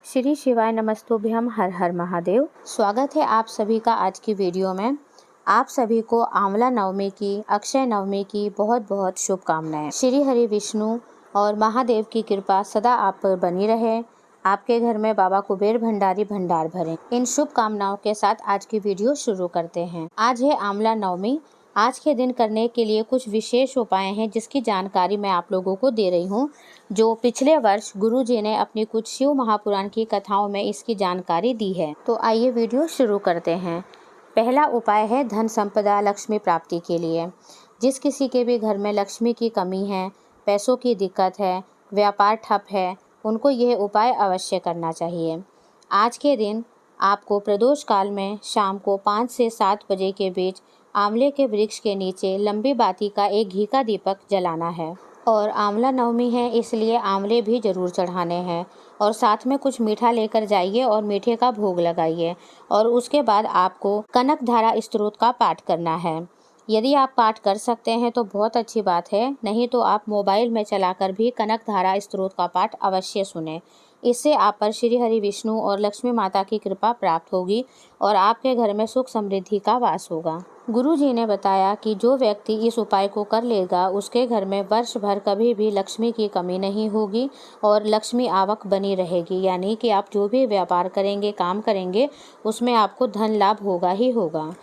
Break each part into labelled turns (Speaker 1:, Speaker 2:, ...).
Speaker 1: श्री शिवाय नमस्तुभ्यम, हर हर महादेव। स्वागत है आप सभी का आज की वीडियो में। आप सभी को आंवला नवमी की, अक्षय नवमी की बहुत बहुत शुभकामनाएं। श्री हरि विष्णु और महादेव की कृपा सदा आप पर बनी रहे। आपके घर में बाबा कुबेर भंडारी भंडार भरें। इन शुभकामनाओं के साथ आज की वीडियो शुरू करते हैं। आज है आंवला नवमी। आज के दिन करने के लिए कुछ विशेष उपाय हैं जिसकी जानकारी मैं आप लोगों को दे रही हूँ, जो पिछले वर्ष गुरुजी ने अपनी कुछ शिव महापुराण की कथाओं में इसकी जानकारी दी है। तो आइए वीडियो शुरू करते हैं। पहला उपाय है धन संपदा लक्ष्मी प्राप्ति के लिए। जिस किसी के भी घर में लक्ष्मी की कमी है, पैसों की दिक्कत है, व्यापार ठप है, उनको यह उपाय अवश्य करना चाहिए। आज के दिन आपको प्रदोष काल में शाम को 5 से 7 बजे के बीच आंवले के वृक्ष के नीचे लंबी बाती का एक घी का दीपक जलाना है। और आंवला नवमी है इसलिए आंवले भी ज़रूर चढ़ाने हैं और साथ में कुछ मीठा लेकर जाइए और मीठे का भोग लगाइए। और उसके बाद आपको कनक धारा स्तोत्र का पाठ करना है। यदि आप पाठ कर सकते हैं तो बहुत अच्छी बात है, नहीं तो आप मोबाइल में चलाकर भी कनक धारा स्तोत्र का पाठ अवश्य सुने। इससे आप पर श्री हरि विष्णु और लक्ष्मी माता की कृपा प्राप्त होगी और आपके घर में सुख समृद्धि का वास होगा। गुरु जी ने बताया कि जो व्यक्ति इस उपाय को कर लेगा उसके घर में वर्ष भर कभी भी लक्ष्मी की कमी नहीं होगी और लक्ष्मी आवक बनी रहेगी। यानी कि आप जो भी व्यापार करेंगे, काम करेंगे, उसमें आपको धन लाभ होगा ही होगा।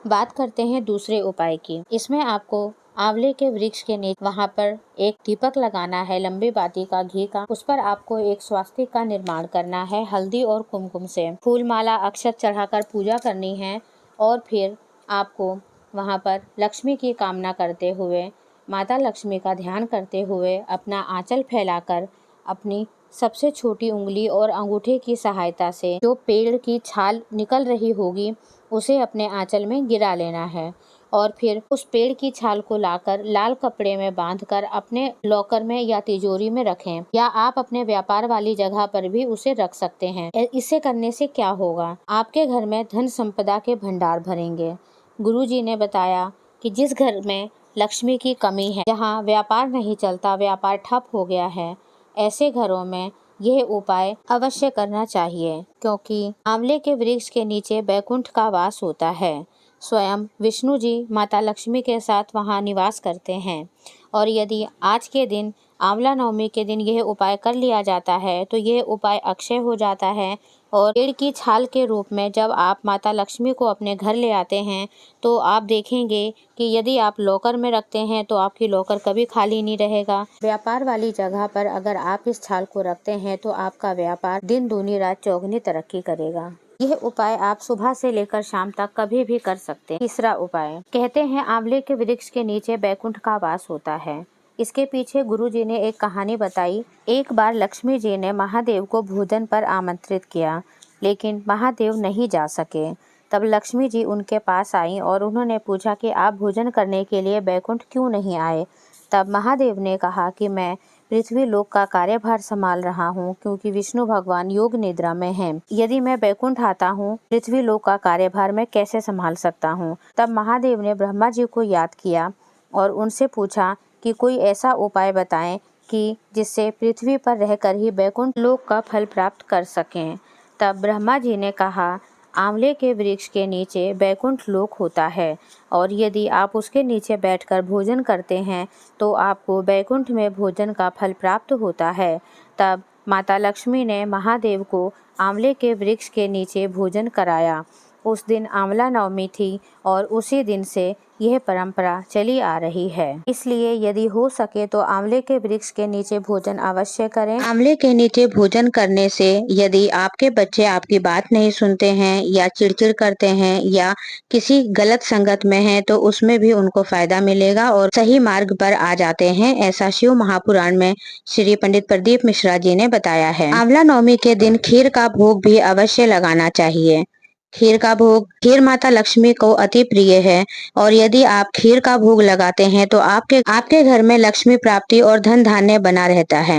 Speaker 1: बात करते हैं दूसरे उपाय की। इसमें आपको आंवले के वृक्ष के नीचे वहां पर एक दीपक लगाना है लंबी बाती का घी का। उस पर आपको एक स्वास्तिक का निर्माण करना है हल्दी और कुमकुम से। फूल माला अक्षत चढ़ाकर पूजा करनी है और फिर आपको वहां पर लक्ष्मी की कामना करते हुए, माता लक्ष्मी का ध्यान करते हुए अपना आंचल फैलाकर अपनी सबसे छोटी उंगली और अंगूठे की सहायता से जो पेड़ की छाल निकल रही होगी उसे अपने आंचल में गिरा लेना है। और फिर उस पेड़ की छाल को लाकर लाल कपड़े में बांधकर अपने लॉकर में या तिजोरी में रखें, या आप अपने व्यापार वाली जगह पर भी उसे रख सकते हैं। इसे करने से क्या होगा, आपके घर में धन संपदा के भंडार भरेंगे। गुरुजी ने बताया कि जिस घर में लक्ष्मी की कमी है, जहाँ व्यापार नहीं चलता, व्यापार ठप हो गया है, ऐसे घरों में यह उपाय अवश्य करना चाहिए, क्योंकि आंवले के वृक्ष के नीचे बैकुंठ का वास होता है। स्वयं विष्णु जी माता लक्ष्मी के साथ वहां निवास करते हैं। और यदि आज के दिन आंवला नवमी के दिन यह उपाय कर लिया जाता है तो यह उपाय अक्षय हो जाता है। और पेड़ की छाल के रूप में जब आप माता लक्ष्मी को अपने घर ले आते हैं तो आप देखेंगे कि यदि आप लॉकर में रखते हैं तो आपकी लॉकर कभी खाली नहीं रहेगा। व्यापार वाली जगह पर अगर आप इस छाल को रखते हैं तो आपका व्यापार दिन दूनी रात चौगुनी तरक्की करेगा। यह उपाय आप सुबह से लेकर शाम तक कभी भी कर सकते हैं। तीसरा उपाय, कहते हैं आंवले के वृक्ष के नीचे बैकुंठ का वास होता है। इसके पीछे गुरु जी ने एक कहानी बताई। एक बार लक्ष्मी जी ने महादेव को भोजन पर आमंत्रित किया, लेकिन महादेव नहीं जा सके। तब लक्ष्मी जी उनके पास आई और उन्होंने पूछा कि आप भोजन करने के लिए बैकुंठ क्यों नहीं आए। तब महादेव ने कहा कि मैं पृथ्वी लोक का कार्यभार संभाल रहा हूँ, क्योंकि विष्णु भगवान योग निद्रा में हैं। यदि मैं बैकुंठ आता हूँ, पृथ्वी लोक का कार्यभार मैं कैसे संभाल सकता हूँ। तब महादेव ने ब्रह्मा जी को याद किया और उनसे पूछा कि कोई ऐसा उपाय बताएं कि जिससे पृथ्वी पर रहकर ही बैकुंठ लोक का फल प्राप्त कर सकें। तब ब्रह्मा जी ने कहा, आंवले के वृक्ष के नीचे बैकुंठ लोक होता है और यदि आप उसके नीचे बैठकर भोजन करते हैं तो आपको बैकुंठ में भोजन का फल प्राप्त होता है। तब माता लक्ष्मी ने महादेव को आंवले के वृक्ष के नीचे भोजन कराया। उस दिन आंवला नवमी थी और उसी दिन से यह परंपरा चली आ रही है। इसलिए यदि हो सके तो आंवले के वृक्ष के नीचे भोजन अवश्य करें। आंवले के नीचे भोजन करने से यदि आपके बच्चे आपकी बात नहीं सुनते हैं या चिड़चिड़ करते हैं या किसी गलत संगत में हैं तो उसमें भी उनको फायदा मिलेगा और सही मार्ग पर आ जाते हैं। ऐसा शिव महापुराण में श्री पंडित प्रदीप मिश्रा जी ने बताया है। आंवला नवमी के दिन खीर का भोग भी अवश्य लगाना चाहिए। खीर का भोग खीर माता लक्ष्मी को अति प्रिय है और यदि आप खीर का भोग लगाते हैं तो आपके घर में लक्ष्मी प्राप्ति और धन धान्य बना रहता है।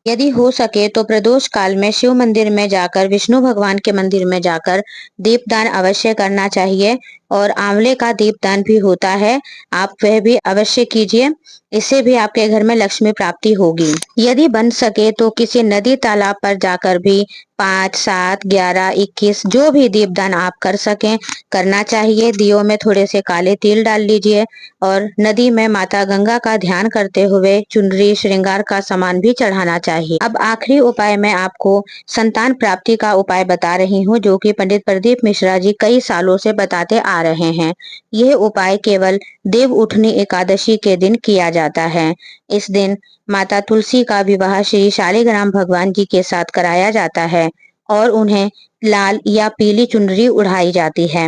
Speaker 1: यदि हो सके तो प्रदोष काल में शिव मंदिर में जाकर, विष्णु भगवान के मंदिर में जाकर दीपदान अवश्य करना चाहिए, और आंवले का दीपदान भी होता है, आप वह भी अवश्य कीजिए। इससे भी आपके घर में लक्ष्मी प्राप्ति होगी। यदि बन सके तो किसी नदी तालाब पर जाकर भी 5, 7, 11, 21 जो भी दीपदान आप कर सकें करना चाहिए। दियों में थोड़े से काले तिल डाल लीजिए और नदी में माता गंगा का ध्यान करते हुए चुनरी श्रृंगार का सामान भी चढ़ाना चाहिए। अब आखिरी उपाय मैं आपको संतान प्राप्ति का उपाय बता रही हूँ, जो कि पंडित प्रदीप मिश्रा जी कई सालों से बताते आ रहे हैं। यह उपाय केवल देव उठनी एकादशी के दिन किया जाता है। इस दिन माता तुलसी का विवाह श्री शालिग्राम भगवान जी के साथ कराया जाता है और उन्हें लाल या पीली चुनरी उड़ाई जाती है।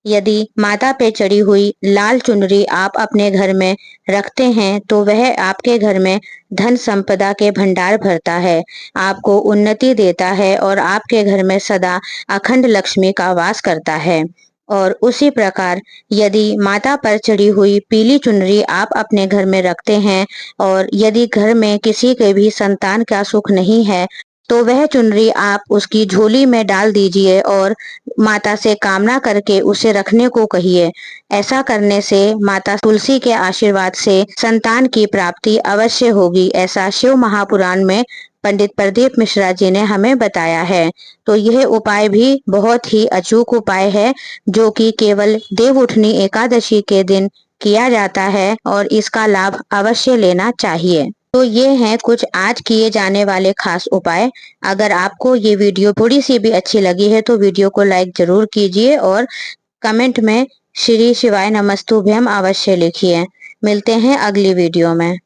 Speaker 1: यदि माता पे चढ़ी हुई लाल चुनरी आप अपने घर में रखते हैं तो वह आपके घर में धन संपदा के भंडार भरता है, आपको उन्नति देता है और आपके घर में सदा अखंड लक्ष्मी का वास करता है। और उसी प्रकार यदि माता पर चढ़ी हुई पीली चुनरी आप अपने घर में रखते हैं और यदि घर में किसी के भी संतान का सुख नहीं है तो वह चुनरी आप उसकी झोली में डाल दीजिए और माता से कामना करके उसे रखने को कहिए। ऐसा करने से माता तुलसी के आशीर्वाद से संतान की प्राप्ति अवश्य होगी, ऐसा शिव महापुराण में पंडित प्रदीप मिश्रा जी ने हमें बताया है। तो यह उपाय भी बहुत ही अचूक उपाय है, जो कि केवल देवउठनी एकादशी के दिन किया जाता है और इसका लाभ अवश्य लेना चाहिए। तो ये हैं कुछ आज किए जाने वाले खास उपाय। अगर आपको ये वीडियो थोड़ी सी भी अच्छी लगी है तो वीडियो को लाइक जरूर कीजिए और कमेंट में श्री शिवाय नमस्तुभ्यम अवश्य लिखिए। मिलते हैं अगली वीडियो में।